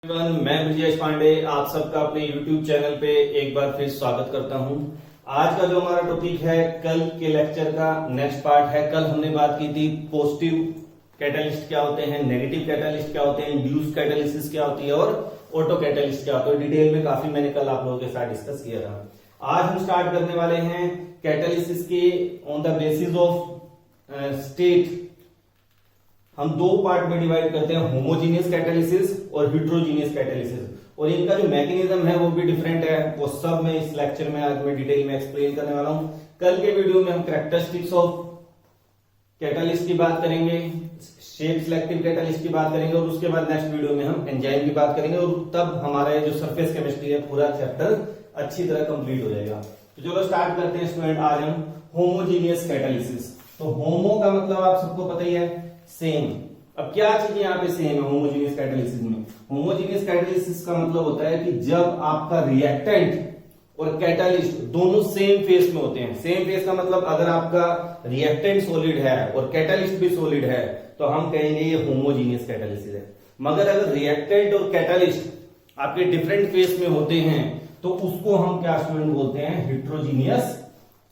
मैं ब्रजेश पांडे आप सबका अपने YouTube चैनल पे एक बार फिर स्वागत करता हूं। आज का जो हमारा टॉपिक है, कल के लेक्चर का नेक्स्ट पार्ट है। कल हमने बात की थी पॉजिटिव कैटालिस्ट क्या होते हैं, नेगेटिव कैटालिस्ट क्या होते हैं, इंड्यूस्ड कैटालिसिस क्या होती है और ऑटो कैटालिस्ट क्या होता है। डिटेल में काफी मैंने कल आप लोगों के साथ डिस्कस किया था। आज हम स्टार्ट करने वाले हैं कैटालिसिस के on the basis of state. हम दो पार्ट में डिवाइड करते हैं, होमोजीनियस कैटालिसिस और हिट्रोजीनियस कैटालिसिस, और इनका जो मैकेनिज्म है वो भी डिफरेंट है। वो सब मैं इस लेक्चर में आज मैं डिटेल में एक्सप्लेन करने वाला हूं। कल के वीडियो में हम कैरेक्टरिस्टिक्स ऑफ कैटालिस्ट की बात करेंगे, शेप सिलेक्टिव कैटालिस्ट की बात करेंगे, और उसके बाद नेक्स्ट वीडियो में हम एंजाइम की बात करेंगे, और तब हमारा जो सरफेस केमिस्ट्री है पूरा चैप्टर अच्छी तरह कंप्लीट हो जाएगा। तो चलो स्टार्ट करते हैं स्टूडेंट। आज हम होमोजीनियस कैटालिसिस। तो होमो का मतलब आप सबको पता ही है, सेम। अब क्या चीज यहाँ पे सेम है होमोजीनियस कैटालिसिस में? होमोजीनियस कैटालिसिस का मतलब होता है कि जब आपका रिएक्टेंट और कैटालिस्ट दोनों सेम फेस में होते हैं। सेम फेस का मतलब अगर आपका रिएक्टेंट सॉलिड है और कैटालिस्ट भी सॉलिड है तो हम कहेंगे ये होमोजीनियस कैटालिसिस है। मगर अगर रिएक्टेंट और कैटालिस्ट आपके डिफरेंट फेस में होते हैं तो उसको हम क्या स्टूडेंट बोलते हैं? Heterogeneous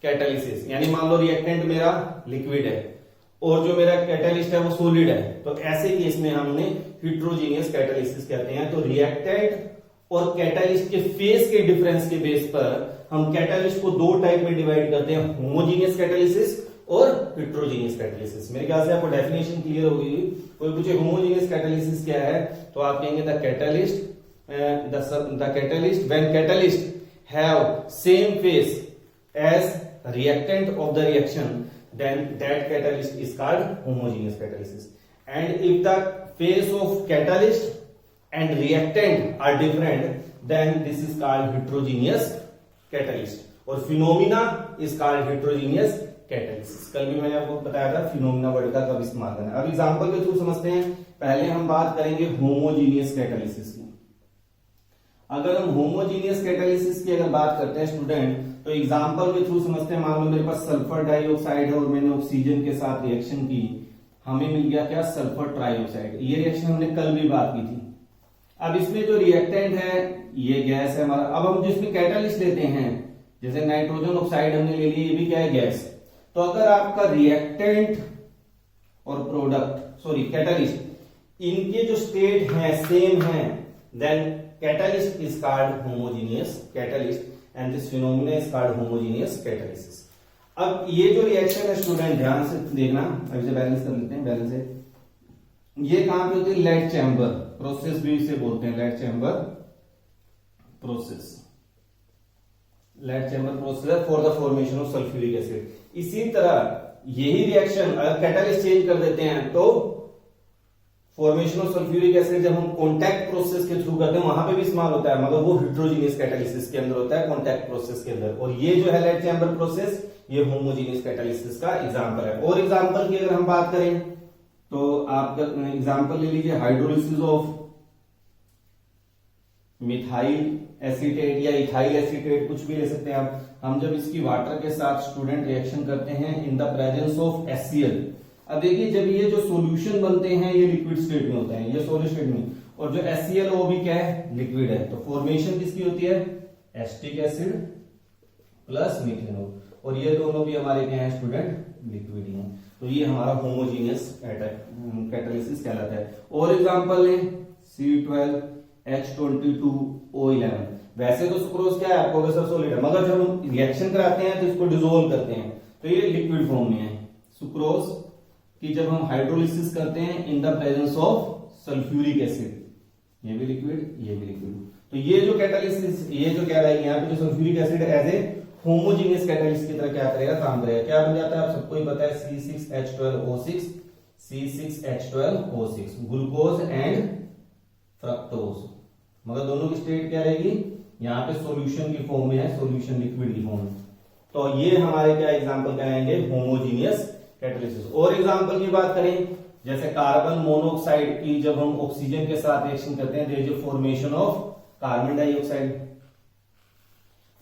catalysis. यानी मान लो रिएक्टेंट मेरा लिक्विड है और जो मेरा कैटालिस्ट है वो सॉलिड है, तो ऐसे केस में हमने हिट्रोजीनियस कैटालिसिस कहते हैं। तो रिएक्टेंट और कैटालिस्ट के फेस के डिफरेंस के बेस पर हम कैटालिस्ट को दो टाइप में डिवाइड करते हैं, होमोजीनियस कैटालिसिस और हिट्रोजीनियस कैटालिसिस। मेरे ख्याल से आपको डेफिनेशन क्लियर होगी। कोई पूछे होमोजीनियस कैटालिसिस क्या है तो आप कहेंगे the catalyst when catalyst have same phase as reactant of the reaction, then that catalyst is called homogeneous catalysis. And if the phase of catalyst and reactant are different, then this is called heterogeneous catalyst. और phenomena is called heterogeneous catalysis. कल भी मैंने आपको बताया था phenomena word का कब इस्तेमाल करना है। अब एग्जांपल के थ्रू समझते हैं। पहले हम बात करेंगे होमोजीनियस कैटालिसिस की। अगर हम होमोजीनियस कैटालिसिस की अगर बात करते हैं स्टूडेंट, तो एग्जांपल के थ्रू समझते हैं। मान लो मेरे पास सल्फर डाइऑक्साइड है और मैंने ऑक्सीजन के साथ रिएक्शन की, हमें मिल गया क्या? Sulphur trioxide. ये रिएक्शन हमने कल भी बात की थी। अब इसमें जो रिएक्टेंट है ये गैस है हमारा। अब हम जिसमें कैटालिस्ट लेते हैं, जैसे नाइट्रोजन ऑक्साइड हमने ले लिया, ये भी क्या है? गैस। तो अगर आपका रिएक्टेंट और प्रोडक्ट कैटालिस्ट, इनके जो स्टेट है सेम है, then catalyst is called homogeneous catalyst and this phenomena is called homogeneous catalysis. अब ये जो रिएक्शन है स्टूडेंट ध्यान से देखना, अभी से बैलेंस कर लेते हैं। बैलेंस है ये कहां पे होती है? लेड चैम्बर प्रोसेस भी इसे बोलते हैं, lead chamber process. Lead chamber process for the formation of sulphuric acid. इसी तरह यही रिएक्शन अगर कैटालिस्ट चेंज कर देते हैं तो फॉर्मेशन ऑफ सल्फ्यूरिक एसिड जब हम कॉन्टैक्ट प्रोसेस के थ्रू करते हैं वहां पे भी इस्तेमाल होता है, मगर वो हिट्रोजीनियस कैटालिसिस के अंदर होता है, कॉन्टैक्ट प्रोसेस के अंदर। और ये जो है लेड चैम्बर प्रोसेस, ये होमोजीनियस कैटालिसिस का एग्जांपल है। और एग्जांपल की अगर हम बात करें तो आप एग्जांपल ले लीजिए हाइड्रोलिसिस ऑफ मिथाइल एसीटेट या इथाइल एसीटेट, कुछ भी ले सकते हैं आप। हम जब इसकी वाटर के साथ स्टूडेंट रिएक्शन करते हैं in the presence of HCl। अब देखिए जब ये जो सॉल्यूशन बनते हैं ये लिक्विड स्टेट में होते हैं, ये सॉलिड स्टेट में, और जो HCl वो भी क्या है? लिक्विड है। तो फॉर्मेशन किसकी होती है? एसिटिक एसिड प्लस मीथेनॉल, और ये दोनों भी हमारे क्या है स्टूडेंट? लिक्विड ही हैं। तो ये हमारा होमोजीनियस कैटालिसिस कहलाता है। और एग्जांपल लें C12H22O11। वैसे तो सुक्रोज क्या है? पॉलीसर सॉलिड है, मगर जब हम रिएक्शन कराते हैं तो इसको डिसोल्व करते हैं तो ये लिक्विड फॉर्म में है। सुक्रोज कि जब हम हाइड्रोलिसिस करते हैं in the presence of sulphuric acid, ये भी लिक्विड, ये भी लिक्विड। तो ये जो कैटालिसिस, ये जो कह रहा है यहाँ पे जो sulphuric acid as a homogeneous catalyst की तरह क्या करेगा? काम करेगा। क्या बन जाता है आप सबको ही पता है? C6H12O6, C6H12O6, glucose and fructose. मगर दोनों की स्टेट क्या रहेगी? यहाँ पे सॉल्यूशन की फॉर्म में है, सॉल्यूशन लिक्विड की फॉर्म में। तो ये हमारे क्या एग्जाम्पल कहलाएंगे? Homogeneous catalysis. और एग्जांपल की बात करें, जैसे कार्बन मोनोऑक्साइड की जब हम ऑक्सीजन के साथ रिएक्शन करते हैं, there is a formation of carbon dioxide.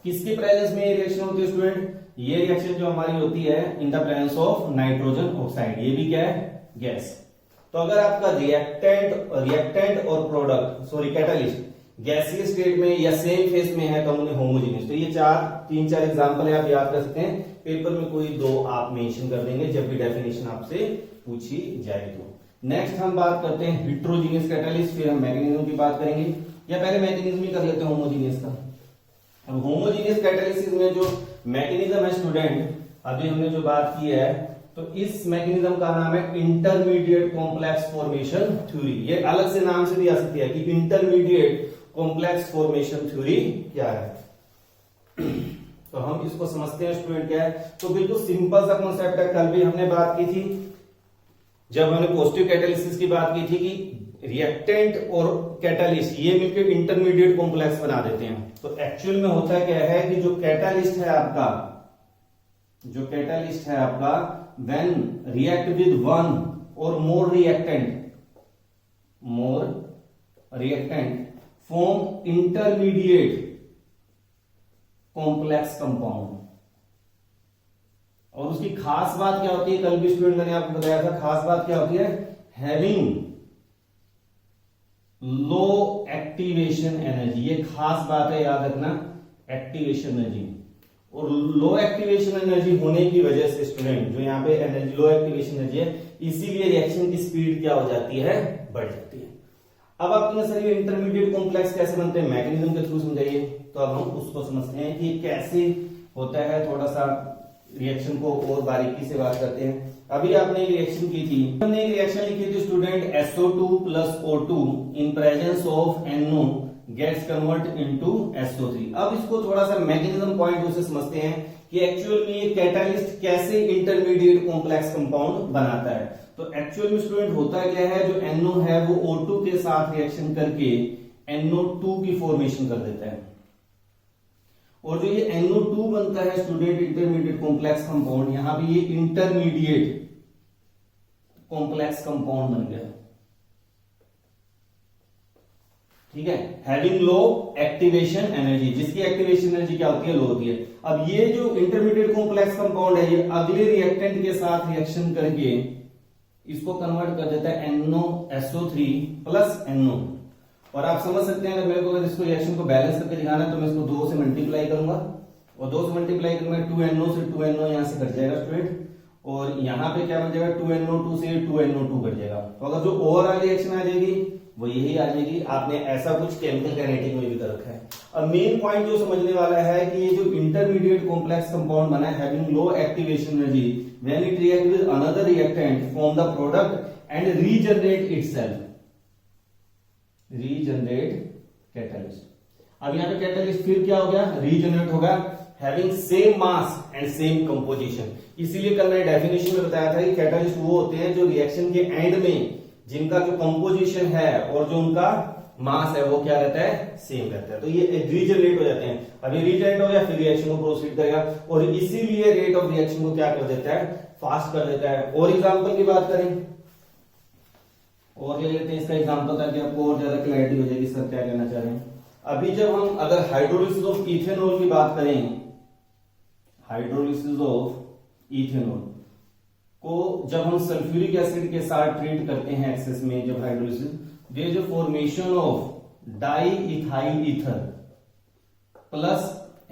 किसकी प्रेजेंस में ये रिएक्शन होती है स्टूडेंट? ये रिएक्शन जो हमारी होती है इन the presence of nitrogen oxide. ये भी क्या है? गैस। तो अगर आपका रिएक्टेंट और प्रोडक्ट कैटालिस्ट गैसीय स्टेट में या सेम फेस में है तो हमने होमोजीनियस। तो ये तीन चार एग्जांपल है, आप याद कर सकते हैं। पेपर में कोई दो आप मेंशन कर देंगे जब भी डेफिनेशन आपसे पूछी जाए तो। नेक्स्ट हम बात करते हैं हिट्रोजीनियस कैटालिस्ट, फिर हम मैकेनिज्म की बात करेंगे, या पहले मैकेनिज्म ही कर लेते हैं होमोजीनियस का। अब होमोजीनियस कैटालिसिस में जो मैकेनिज्म है स्टूडेंट, अभी हमने जो बात की है, तो इस मैकेनिज्म का नाम है इंटरमीडिएट कॉम्प्लेक्स फॉर्मेशन थ्योरी। ये अलग से नाम से भी आ सकती है कि इंटरमीडिएट कॉम्प्लेक्स फॉर्मेशन थ्योरी क्या है। तो हम इसको समझते हैं स्टूडेंट क्या है। तो बिल्कुल सिंपल सा कॉन्सेप्ट है, कल भी हमने बात की थी जब हमने पॉजिटिव कैटालिसिस की बात की थी कि रिएक्टेंट और कैटालिस्ट ये मिलकर इंटरमीडिएट कॉम्प्लेक्स बना देते हैं। तो एक्चुअल में होता क्या है कि जो कैटालिस्ट है आपका when react with one or more reactant form intermediate complex compound. और उसकी खास बात क्या होती है, कल भी स्टूडेंट मैंने आपको बताया था, खास बात क्या होती है, हैविंग लो एक्टिवेशन एनर्जी। ये खास बात है, याद रखना, एक्टिवेशन एनर्जी। और लो एक्टिवेशन एनर्जी होने की वजह से स्टूडेंट जो यहाँ पे एनर्जी लो एक्टिवेशन एनर्जी है, इसीलिए रिएक्शन की स्पीड क्या हो जाती है, बढ़ जाती है। अब आपने सर ये इंटरमीडिएट कॉम्प्लेक्स कैसे बनते हैं, मैकेनिज्म के थ्रू समझाइए। तो अब हम उसको समझते हैं कि कैसे होता है, थोड़ा सा रिएक्शन को और बारीकी से बात करते हैं। अभी आपने रिएक्शन की थी, हमने एक रिएक्शन लिखी थी student, SO2 plus O2 in presence of NO gets convert into SO3। अब इसको थोड़ा सा मैकेनिज्म पॉइंट से समझते हैं कि एक्चुअल में ये कैटालिस्ट कैसे इंटरमीडिएट कॉम्प्लेक्स कंपाउंड बनाता है। तो एक्चुअल में स्टूडेंट होता क्या है, जो NO है वो O2 के साथ रिएक्शन करके NO2 की फॉर्मेशन कर देता है। और जो ये NO2 बनता है स्टूडेंट इंटरमीडिएट कॉम्प्लेक्स कंपाउंड, यहां भी ये इंटरमीडिएट कॉम्प्लेक्स कंपाउंड बन गया, ठीक है, हैविंग लो एक्टिवेशन एनर्जी, जिसकी एक्टिवेशन एनर्जी क्या होती है, लो होती है। अब ये जो इंटरमीडिएट कॉम्प्लेक्स कंपाउंड है, ये अगले रिएक्टेंट के साथ रिएक्शन करके इसको कन्वर्ट कर देता है NOSO3 प्लस NO। और आप समझ सकते हैं, मेरे को अगर इसको रिएक्शन को बैलेंस करके दिखाना है तो मैं इसको 2 से मल्टीप्लाई करूंगा, और 2 से मल्टीप्लाई करूंगा 2NO से 2NO यहां से कट जाएगा स्टूडेंट, और यहां पे क्या बन जाएगा, 2NO2 से 2NO2 कट जाएगा। तो अगर जो ओवरऑल रिएक्शन आ जाएगी वो यही आ जाएगी। आपने ऐसा कुछ केमिकल काइनेटिक में भी कर रखा है। अब मेन पॉइंट जो समझने वाला है कि ये जो इंटरमीडिएट कॉम्प्लेक्स कंपाउंड बना है having low activation energy when it react with another reactant form the product and regenerate itself, regenerate catalyst. अब यहाँ पे कैटालिस्ट फिर क्या हो गया, रीजनरेट होगा, having same mass and same composition. इसीलिए कल मैंने डेफिनेशन में बताया था कि कैटालिस्ट वो होते हैं जो रिएक्शन के एंड में जिनका जो कंपोजिशन है और जो उनका मास है वो क्या रहता है, सेम रहता है। तो ये रीजनरेट हो जाते हैं। अभी रीजनरेट हो गया, फिर रिएक्शन को प्रोसीड करेगा, और इसीलिए रेट ऑफ रिएक्शन को क्या कर देता है, फास्ट कर देता है। और एग्जांपल की बात करें, और ले लेते हैं इसका एग्जांपल ताकि आपको और ज्यादा क्लैरिटी हो जाएगी सर क्या कहना चाह रहे हैं। अभी जब हम अगर हाइड्रोलिसिस ऑफ इथेनॉल की बात करें, हाइड्रोलिसिस ऑफ इथेनॉल को जब हम सल्फ्यूरिक एसिड के साथ ट्रीट करते हैं एक्सेस में, जब hydrolysis, there is a formation of diethyl ether plus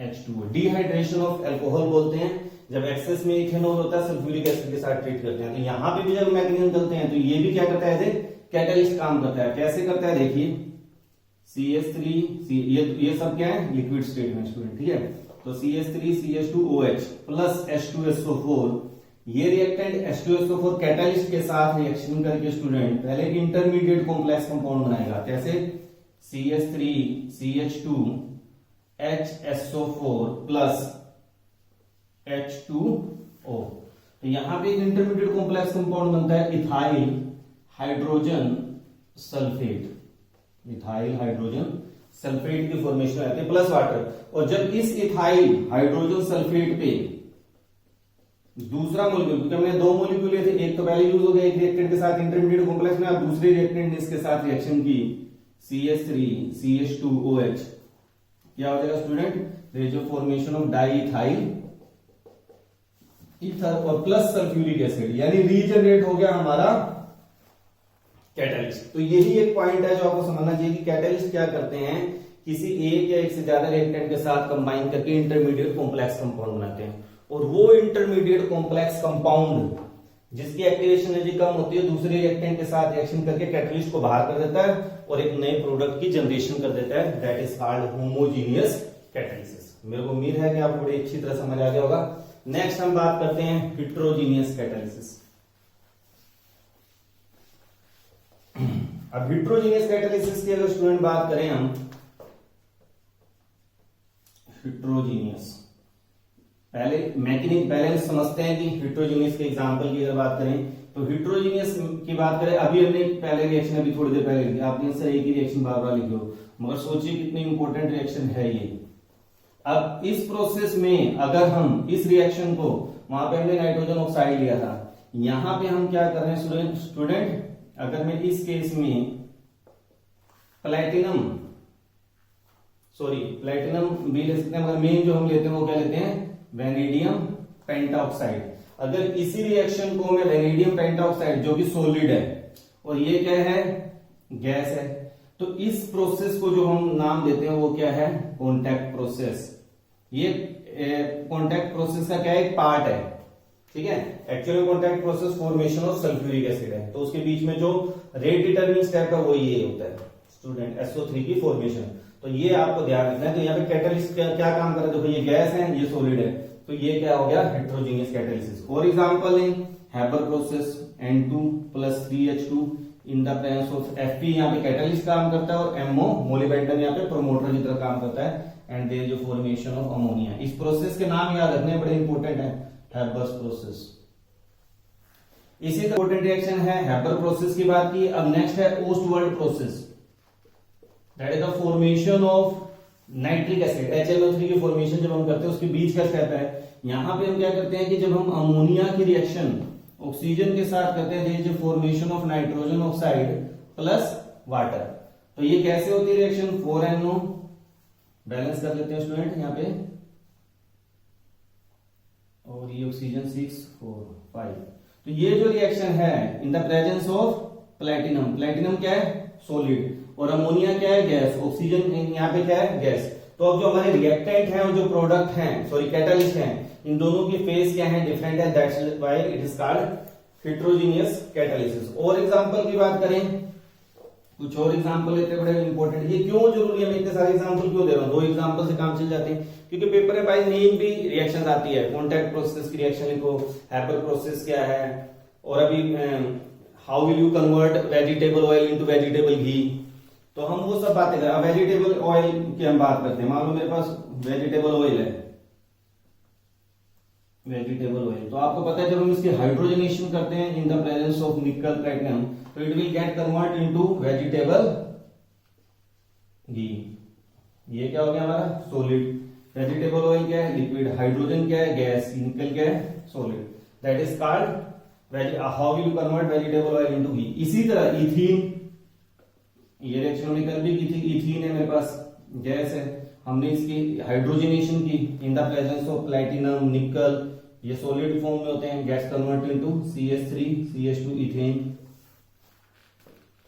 H2O, dehydration of alcohol बोलते हैं। जब एक्सेस में इथेनॉल होता है सल्फ्यूरिक एसिड के साथ ट्रीट करते हैं, तो यहां पे भी जब मैकेनिज्म चलते हैं तो ये भी क्या करता है, कैटालिस्ट काम करता है। कैसे करता है देखिए, CH3 ये सब क्या है, लिक्विड स्टेट में स्टूडेंट, ठीक है। तो CH3 CH2OH प्लस H2SO4, ये रिएक्टेंट H2SO4 कैटालिस्ट के साथ रिएक्शन करके स्टूडेंट पहले इंटरमीडिएट कॉम्प्लेक्स कंपाउंड बनाएगा। कैसे, CH3 CH2 HSO4 plus H2O। तो यहां पे एक इंटरमीडिएट कॉम्प्लेक्स कंपाउंड बनता है ethyl hydrogen sulphate, ethyl hydrogen sulphate की फॉर्मेशन आती है प्लस वाटर। और जब इस इथाइल हाइड्रोजन सल्फेट पे दूसरा मोलिक्यूल, क्योंकि हमने 2 मोलिक्यूल लिए थे, एक तो पहले यूज हो गया एक रिएक्टेंट के साथ इंटरमीडिएट कॉम्प्लेक्स में, अब दूसरे रिएक्टेंट ने इसके साथ रिएक्शन की CH3 CH2OH, क्या हो जाएगा student, there is a formation of diethyl ether और प्लस सल्फ्यूरिक एसिड, यानी रीजनरेट हो गया हमारा कैटलिस्ट। तो यही एक पॉइंट है जो आपको समझना चाहिए कि कैटलिस्ट क्या करते हैं, किसी एक या एक से ज्यादा रिएक्टेंट के साथ कंबाइन करके इंटरमीडिएट कॉम्प्लेक्स कंपाउंड बनाते हैं, और वो इंटरमीडिएट कॉम्प्लेक्स कंपाउंड जिसकी एक्टिवेशन एनर्जी कम होती है दूसरे रिएक्टेंट के साथ रिएक्शन करके कैटलिस्ट को बाहर कर देता है और एक नए प्रोडक्ट की जनरेशन कर देता है, that is called homogeneous catalysis. मेरे को उम्मीद है कि आपको बड़ी अच्छी तरह समझ आ गया होगा। नेक्स्ट हम बात करते हैं हेटेरोजीनियस कैटालिसिस। अब हेटेरोजीनियस कैटालिसिस की अगर स्टूडेंट बात करें हम, हेटेरोजीनियस पहले मैकेनिक बैलेंस समझते हैं कि हेटेरोजीनियस के एग्जांपल की अगर बात करें तो हेटेरोजीनियस की बात करें, अभी हमने पहले रिएक्शन अभी थोड़ी देर पहले लिखी, आपने सर एक ही रिएक्शन बार बार लिखी हो, मगर सोचिए कितनी इंपॉर्टेंट रिएक्शन है ये। अब इस प्रोसेस में अगर हम इस रिएक्शन को, वहां पे हमने नाइट्रोजन ऑक्साइड लिया था, यहां पे हम क्या कर रहे हैं स्टूडेंट, अगर मैं इस केस में प्लैटिनम भी ले सकते हैं, मगर मेन जो हम लेते हैं वो क्या लेते हैं, वेनेडियम पेंटाऑक्साइड। अगर इसी रिएक्शन को मैं वेनेडियम पेंटाऑक्साइड जो कि सॉलिड है और ये क्या है, गैस है, तो इस प्रोसेस को जो हम नाम देते हैं वो क्या है, कॉन्टैक्ट प्रोसेस। ये कॉन्टैक्ट प्रोसेस का क्या एक पार्ट है, ठीक है। Actually contact process formation of sulphuric acid है, तो उसके बीच में जो रेट डिटरमिनिंग स्टेप है वो ये होता है स्टूडेंट, SO3 की फॉर्मेशन। तो ये आपको ध्यान रखना है। तो यहाँ पे कैटलिस्ट क्या काम कर रहा है, देखो ये गैस है, ये सॉलिड है, तो ये क्या हो गया, heterogeneous catalysis. For example in Haber process N2+3H2 in the presence of Fp, यहाँ पे कैटालिस्ट काम करता है, और MO मोलिबेंटन यहाँ पे प्रोमोटर की तरह काम करता है, and there is formation of ammonia. इस प्रोसेस के नाम याद रखने बड़े इंपॉर्टेंट है, हैबर्स प्रोसेस। इसी तरह इंपॉर्टेंट रिएक्शन है हैबर प्रोसेस की बात की। अब नेक्स्ट है Ostwald process, that is the formation of nitric acid, HNO3 की फॉर्मेशन जब हम करते हैं उसके बीच का स्टेप है। यहां पे हम क्या करते हैं कि जब हम अमोनिया की रिएक्शन ऑक्सीजन के साथ करते हैं, there is formation of nitrogen oxide plus water. तो ये कैसे होती है रिएक्शन, 4NO, बैलेंस कर लेते हैं स्टूडेंट यहाँ पे, और ये ऑक्सीजन 6 4 5। तो ये जो रिएक्शन है इन the presence of platinum, platinum क्या है, सॉलिड, और अमोनिया क्या है, गैस, ऑक्सीजन यहाँ पे क्या है, गैस। तो अब जो हमारे रिएक्टेंट हैं और जो प्रोडक्ट हैं, सॉरी कैटालिस्ट हैं, इन दोनों की फेस क्या है, डिफरेंट है, that's why it is called heterogeneous catalysis. और एग्जांपल की बात करें, कुछ और एग्जांपल लेते हैं, बड़े इंपॉर्टेंट। ये क्यों जरूरी है, मैं इतने सारे एग्जांपल क्यों दे रहा हूँ, 2 एग्जांपल से काम चल जाते हैं, क्योंकि पेपर में बाय नेम भी रिएक्शन आती है। कॉन्टैक्ट प्रोसेस की रिएक्शन लिखो, हैबर प्रोसेस क्या है, और अभी how will you convert vegetable oil into vegetable ghee, तो हम वो सब बातें करें। वेजिटेबल ऑयल की हम बात करते हैं, मान लो मेरे पास वेजिटेबल ऑयल है, वेजिटेबल ऑयल, तो आपको पता है जब हम इसकी हाइड्रोजनेशन करते हैं in the presence of nickel platinum, तो it will get convert into vegetable ghee. ये क्या हो गया हमारा, सॉलिड। वेजिटेबल ऑयल क्या है, लिक्विड, हाइड्रोजन क्या है, गैस, निकल क्या है, solid, that is called how will you convert vegetable oil into ghee. इसी तरह इथीन, ये रिएक्शन हमने कल भी की थी, इथीन है मेरे पास, गैस है, हमने इसकी हाइड्रोजनेशन की इन द प्रेजेंस ऑफ प्लैटिनम, निकल, ये सॉलिड फॉर्म में होते हैं, gas convert into CH3 CH2 ethane.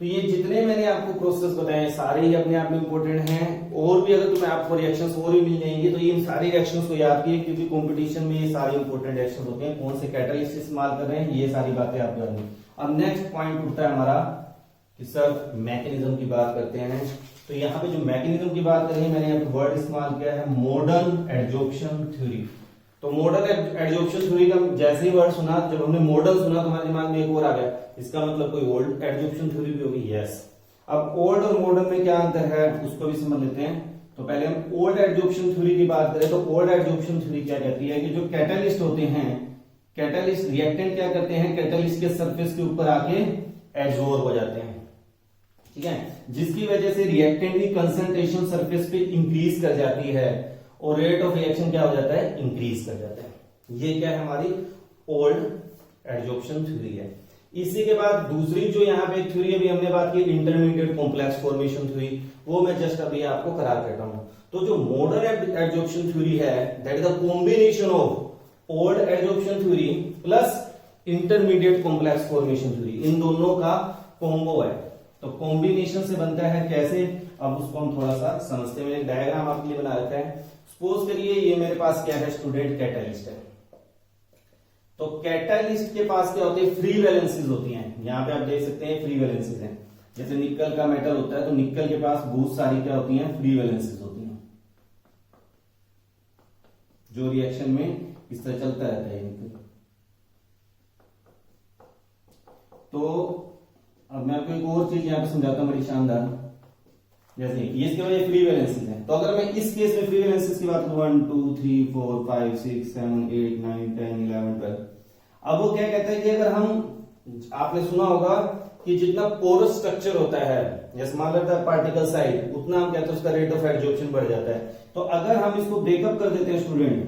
तो ये जितने मैंने आपको प्रोसेस बताए सारे ही अपने आप में इंपॉर्टेंट हैं, और भी अगर तुम्हें आपको रिएक्शंस और भी मिल जाएंगे तो ये इन सारी रिएक्शंस को याद कीजिए, क्योंकि कंपटीशन में ये सारे इंपॉर्टेंट रिएक्शंस होते हैं, कौन से कैटालिस्ट इस्तेमाल कर रहे हैं, ये सारी बातें आप जानिए। अब नेक्स्ट पॉइंट उठता है हमारा कि सर मैकेनिज्म की बात करते हैं, तो यहाँ पे जो मैकेनिज्म की बात करें, मैंने यहाँ पे वर्ड इस्तेमाल किया है मॉडर्न एडजॉर्प्शन थ्योरी। तो मॉडर्न एडजॉर्प्शन थ्योरी का जैसे ही वर्ड सुना, जब हमने मॉडर्न सुना तो हमारे दिमाग में एक और आ गया, इसका मतलब कोई ओल्ड एडजॉर्प्शन थ्योरी भी होगी, यस। अब ओल्ड और मॉडर्न में क्या अंतर है उसको भी समझ लेते हैं। तो पहले हम ओल्ड एडजॉर्प्शन थ्योरी की बात करें, तो ओल्ड एडजॉर्प्शन थ्योरी क्या कहती है कि जो कैटालिस्ट होते हैं, कैटालिस्ट रिएक्टेंट क्या करते हैं, कैटालिस्ट के सरफेस के ऊपर आके एब्जॉर्ब हो जाते हैं, ठीक है, जिसकी वजह से रिएक्टेंट की कंसंट्रेशन सरफेस पे इंक्रीज कर जाती है और रेट ऑफ रिएक्शन क्या हो जाता है, इंक्रीज कर जाता है। ये क्या है, हमारी ओल्ड एडजॉर्प्शन थ्योरी है। इसी के बाद दूसरी जो यहाँ पे थ्योरी अभी हमने बात की, इंटरमीडिएट कॉम्प्लेक्स फॉर्मेशन थ्योरी, वो मैं जस्ट अभी आपको करा देता हूं। तो जो मॉडर्न एडजॉर्प्शन थ्योरी है, that is the combination of old adsorption theory plus intermediate complex formation theory, इन दोनों का कॉम्बो है, तो कॉम्बिनेशन से बनता है कैसे, अब उसको हम थोड़ा सा समझते हैं। मैंने एक डायग्राम आपके लिए बना रखा है। सपोज करिए ये मेरे पास क्या है स्टूडेंट, कैटालिस्ट है। तो कैटालिस्ट के पास क्या होती है, फ्री वैलेंसीज होती हैं। यहाँ पे आप देख सकते हैं फ्री वैलेंसीज हैं। जैसे निकल का मेटल होता है तो निकल के पास बहुत सारी क्या होती हैं, फ्री वैलेंसीज होती हैं, जो रिएक्शन में इस तरह चलता रहता है निकल। तो अब मैं आपको एक और चीज यहाँ पे समझाता हूँ बड़ी शानदार। जैसे ये इसके वजह फ्री वैलेंसीज हैं, तो अगर मैं इस केस में फ्री वैलेंसीज की बात करूं 1 2 3 4 5 6 7 8 9 10 11 12, अब वो क्या कहता है कि अगर हम, आपने सुना होगा कि जितना पोरस स्ट्रक्चर होता है या स्मॉलर द पार्टिकल साइज, उतना हम कहते हैं उसका रेट ऑफ एडजॉर्प्शन बढ़ जाता है। तो अगर हम इसको ब्रेकअप कर देते हैं स्टूडेंट,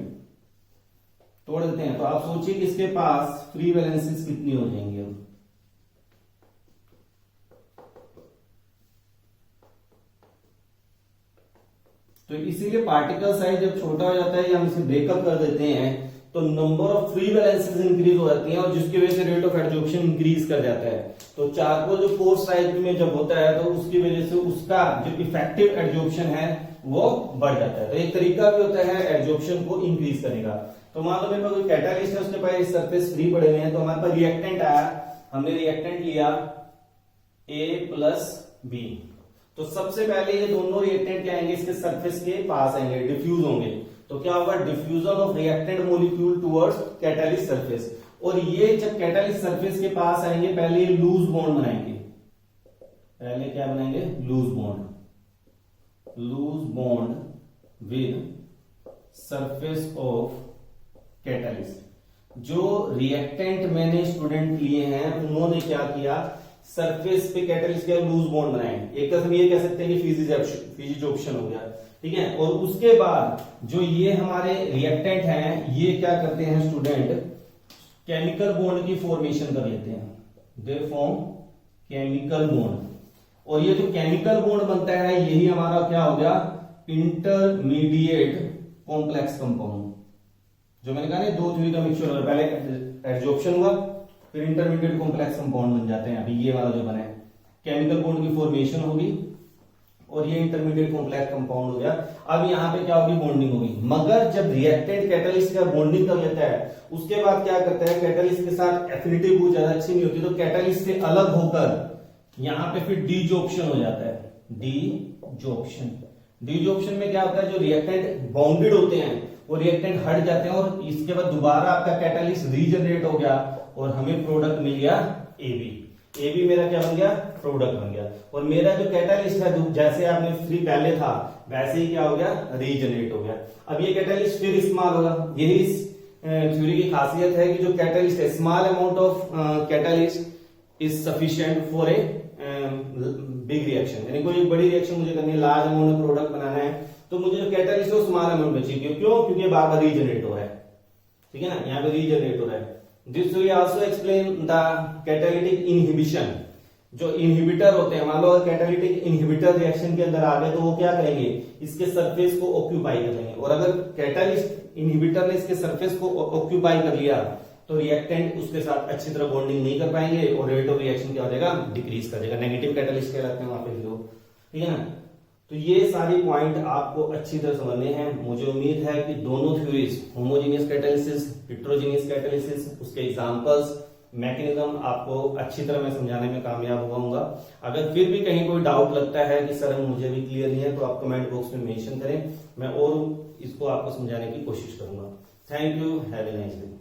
तोड़ देते हैं, तो आप सोचिए कि इसके पास फ्री वैलेंसीज कितनी हो जाएंगी। अब तो इसीलिए पार्टिकल साइज जब छोटा हो जाता है या हम इसे ब्रेकअप कर देते हैं तो number of free valencies increase हो जाती हैं और जिसकी वजह से रेट ऑफ एडजॉर्प्शन इंक्रीज कर जाता है। तो चारकोल जो पोर साइज में जब होता है तो उसकी वजह से उसका जो इफेक्टिव एडजॉर्प्शन है वो बढ़ जाता है। तो एक तरीका भी होता है एडजॉर्प्शन को इंक्रीज करने का। तो मान लो मेरे पास कोई कैटालिस्ट है, उसके पास सरफेस फ्री पड़े हुए हैं, तो हमारे पास रिएक्टेंट आया, हमने रिएक्टेंट लिया A+B। तो सबसे पहले ये दोनों रिएक्टेंट क्या आएंगे, इसके सरफेस के पास आएंगे, डिफ्यूज होंगे। तो क्या होगा, diffusion of reactant molecule towards catalyst surface. और ये जब कैटालिस्ट सरफेस के पास आएंगे पहले ये लूज बॉन्ड बनाएंगे। पहले क्या बनाएंगे, loose bond with surface of catalyst. जो रिएक्टेंट मैंने स्टूडेंट लिए हैं उन्होंने क्या किया, सरफेस पे कैटालिस्ट के लूज बॉन्ड बनाए। एक तरह से ये कह सकते हैं कि फिजिजोप्शन हो गया, ठीक है। और उसके बाद जो ये हमारे रिएक्टेंट हैं ये क्या करते हैं स्टूडेंट, केमिकल बॉन्ड की फॉर्मेशन कर लेते हैं, दे फॉर्म केमिकल बॉन्ड। और ये जो केमिकल बॉन्ड बनता है यही हमारा क्या हो गया, इंटरमीडिएट कॉम्प्लेक्स कंपाउंड। जो मैंने कहा ना दो थ्योरी का मिक्सचर होगा, पहले एडजॉर्प्शन हुआ फिर इंटरमीडिएट कॉम्प्लेक्स कंपाउंड बन जाते हैं। अभी ये वाला जो बना है केमिकल बॉन्ड की फॉर्मेशन होगी और ये इंटरमीडिएट कॉम्प्लेक्स कंपाउंड हो गया। अब यहाँ पे क्या होगी, बॉन्डिंग होगी। मगर जब रिएक्टेंट कैटालिस्ट का बॉन्डिंग कर लेता है उसके बाद क्या करता है, कैटालिस्ट के साथ एफिनिटी बहुत ज्यादा अच्छी नहीं होती, तो कैटालिस्ट से अलग होकर यहाँ पे फिर डीजॉर्प्शन हो जाता है। डीजॉर्प्शन में क्या होता है, जो रिएक्टेंट बाउंडेड होते हैं वो रिएक्टेंट हट जाते हैं और इसके बाद दोबारा आपका कैटालिस्ट रीजनरेट हो गया और हमें प्रोडक्ट मिल गया AB मेरा क्या बन गया, प्रोडक्ट बन गया। और मेरा जो कैटालिस्ट है जैसे आपने फ्री पहले था वैसे ही क्या हो गया, रीजनरेट हो गया। अब ये कैटालिस्ट फिर इस्तेमाल होगा। यही इस थ्योरी की खासियत है कि जो कैटालिस्ट है, small amount of catalyst is sufficient for a big reaction. यानी कोई बड़ी रिएक्शन मुझे करनी है, लार्ज अमाउंट में प्रोडक्ट बनाना है, तो मुझे जो कैटालिस्ट है वो स्मॉल अमाउंट में चाहिए। क्यों, क्योंकि बार बार रीजनरेट हो रहा है, ठीक है ना, यहाँ पे रीजनरेट हो रहा है। This will also explain the catalytic inhibition. जो इनहिबिटर होते हैं, मान लो कैटालिटिक इनहिबिटर रिएक्शन के अंदर आ गए तो वो क्या करेंगे, इसके सरफेस को ऑक्यूपाई कर लेंगे। और अगर कैटालिस्ट इनहिबिटर ने इसके सरफेस को ऑक्यूपाई कर लिया तो रिएक्टेंट उसके साथ अच्छी तरह बॉन्डिंग नहीं कर पाएंगे और रेट ऑफ रिएक्शन क्या हो जाएगा, डिक्रीज कर देगा। नेगेटिव कैटालिस्ट कहलाते हैं वहां पे लोग, ठीक है ना। तो ये सारी पॉइंट आपको अच्छी तरह समझने हैं। मुझे उम्मीद है कि दोनों theories, homogeneous catalysis, heterogeneous catalysis, उसके एग्जांपल्स, मैकेनिज्म आपको अच्छी तरह मैं समझाने में कामयाब हुआ। अगर फिर भी कहीं कोई डाउट लगता है कि सर मुझे भी क्लियर नहीं है तो आप कमेंट बॉक्स में मेंशन करें, मैं और इसको आपको समझाने की कोशिश करूंगा। Thank you, have a nice day.